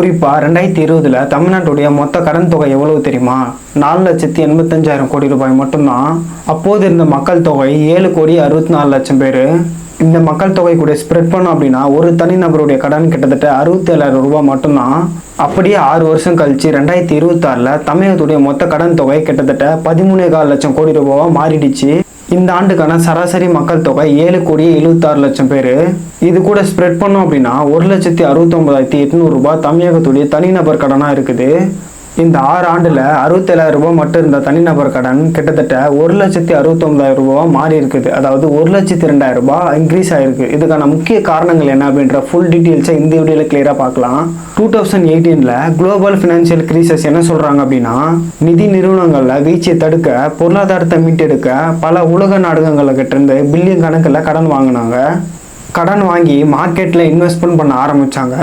குறிப்பாக 2020 தமிழ்நாட்டுடைய மொத்த கடன் தொகை எவ்வளவு தெரியுமா? 4,85,000 கோடி ரூபாய் மட்டும்தான். அப்போது இருந்த மக்கள் தொகை 7,64,00,000 பேர். இந்த மக்கள் தொகை கூட ஸ்ப்ரெட் பண்ணோம் அப்படின்னா ஒரு தனிநபருடைய கடன் கிட்டத்தட்ட 67,000 ரூபாய் மட்டும்தான். அப்படியே 6 வருஷம் கழிச்சு 2026 தமிழகத்துடைய மொத்த கடன் தொகை கிட்டத்தட்ட 13,400,000 கோடி ரூபாவா மாறிடுச்சு. இந்த ஆண்டுக்கான சராசரி மக்கள் தொகை 7,76,00,000 பேர். இது கூட ஸ்ப்ரெட் பண்ணோம் அப்படின்னா 1,69,800 ரூபாய் தமிழகத்துடைய தனிநபர் கடனாக இருக்குது. இந்த 6 ஆண்டுல 67,000 ரூபாய் மட்டும் இருந்த தனிநபர் கடன் கிட்டத்தட்ட 1,69,000 ரூபாய் மாறி இருக்குது. அதாவது 1,02,000 ரூபாய் இன்க்ரீஸ் ஆயிருக்கு. இதுக்கான முக்கிய காரணங்கள் என்ன அப்படின்ற ஃபுல் டீட்டெயில்ஸை இந்த வீடியோல கிளியரா பார்க்கலாம். 2018 குளோபல் ஃபினான்ஷியல் கிரைசிஸ் என்ன சொல்றாங்க அப்படின்னா, நிதி நிறுவனங்கள்ல வீழ்ச்சியை தடுக்க, பொருளாதாரத்தை மீட்டெடுக்க பல உலக நாடுகள்ல கிட்ட இருந்து பில்லியன் கணக்கில் கடன் வாங்கினாங்க. கடன் வாங்கி மார்க்கெட்ல இன்வெஸ்ட்மெண்ட் பண்ண ஆரம்பிச்சாங்க.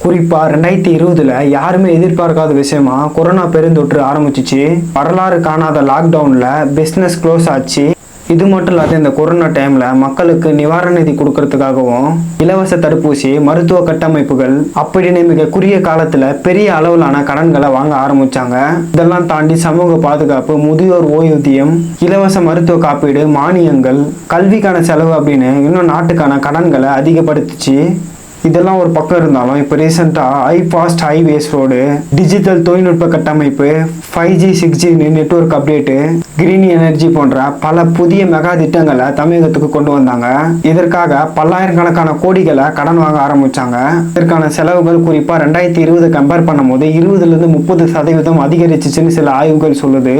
குறிப்பாக 2020 யாருமே எதிர்பார்க்காத விஷயமா கொரோனா பெருந்தொற்று ஆரம்பிச்சிச்சு. வரலாறு காணாத லாக்டவுனில் பிஸ்னஸ் க்ளோஸ் ஆச்சு. இது மட்டும் இல்லாத இந்த கொரோனா டைமில் மக்களுக்கு நிவாரண நிதி கொடுக்கறதுக்காகவும் இலவச தடுப்பூசி, மருத்துவ கட்டமைப்புகள் அப்படின்னு மிக குறுகிய காலத்தில் பெரிய அளவிலான கடன்களை வாங்க ஆரம்பிச்சாங்க. இதெல்லாம் தாண்டி சமூக பாதுகாப்பு, முதியோர் ஓய்வூதியம், இலவச மருத்துவ காப்பீடு, மானியங்கள், கல்விக்கான செலவு அப்படின்னு இன்னும் நாட்டுக்கான கடன்களை அதிகப்படுத்துச்சு. இதெல்லாம் ஒரு பக்கம் இருந்தாலும் இப்போ ரீசெண்டாக ஃபாஸ்ட் ஹைவேஸ் ரோடு, டிஜிட்டல் தொழில்நுட்ப கட்டமைப்பு, 5G 6G network update, green energy போன்ற பல புதிய மெகா திட்டங்களை தமிழகத்துக்கு கொண்டு வந்தாங்க. இதற்காக பல்லாயிரக்கணக்கான கோடிகளை கடன் வாங்க ஆரம்பிச்சாங்க. இதற்கான செலவுகள் குறிப்பாக 2020 கம்பேர் பண்ணும்போது 20-30% அதிகரிச்சிச்சுன்னு சில ஆய்வுகள் சொல்லுது.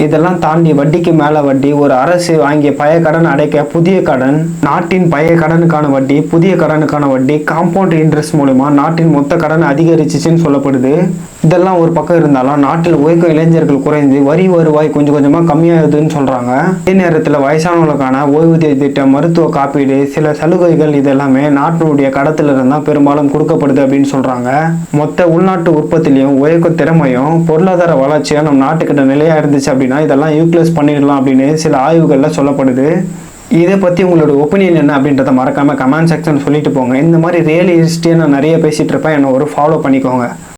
இதெல்லாம் தாண்டி வட்டிக்கு மேல வட்டி, ஒரு அரசு வாங்கிய பழைய கடன் அடைக்க புதிய கடன், நாட்டின் பழைய கடனுக்கான வட்டி, புதிய கடனுக்கான வட்டி, காம்பவுண்ட் இன்ட்ரெஸ்ட் மூலமா நாட்டின் மொத்த கடன் அதிகரிச்சிச்சுன்னு சொல்லப்படுது. இதெல்லாம் ஒரு பக்கம் இருந்தாலும் நாட்டில் உழைக்கும் இளைஞர்கள் குறைந்து வரி வருவாய் கொஞ்சம் கொஞ்சமா கம்மியாகுதுன்னு சொல்றாங்க. அதே நேரத்தில் வயசானவர்களுக்கான ஓய்வூதிய திட்டம், மருத்துவ காப்பீடு, சில சலுகைகள் இதெல்லாமே நாட்டினுடைய கடத்துல இருந்தா பெரும்பாலும் கொடுக்கப்படுது அப்படின்னு சொல்றாங்க. மொத்த உள்நாட்டு உற்பத்திலையும் உழைக்கும் திறமையும் பொருளாதார வளர்ச்சியும் நம்ம நாட்டுக்கிட்ட நிலையா இருந்துச்சு அப்படின்னா இதெல்லாம் யூட்டிலைஸ் பண்ணிடலாம் அப்படின்னு சில ஆய்வுகள்ல சொல்லப்படுது. இதை பற்றி உங்களோட ஒப்பீனியன் என்ன அப்படின்றத மறக்காம கமெண்ட் செக்ஷன் சொல்லிட்டு போங்க. இந்த மாதிரி ரியலிஸ்டியாக நான் நிறைய பேசிட்டு இருப்பேன். என்ன ஒரு ஃபாலோ பண்ணிக்கோங்க.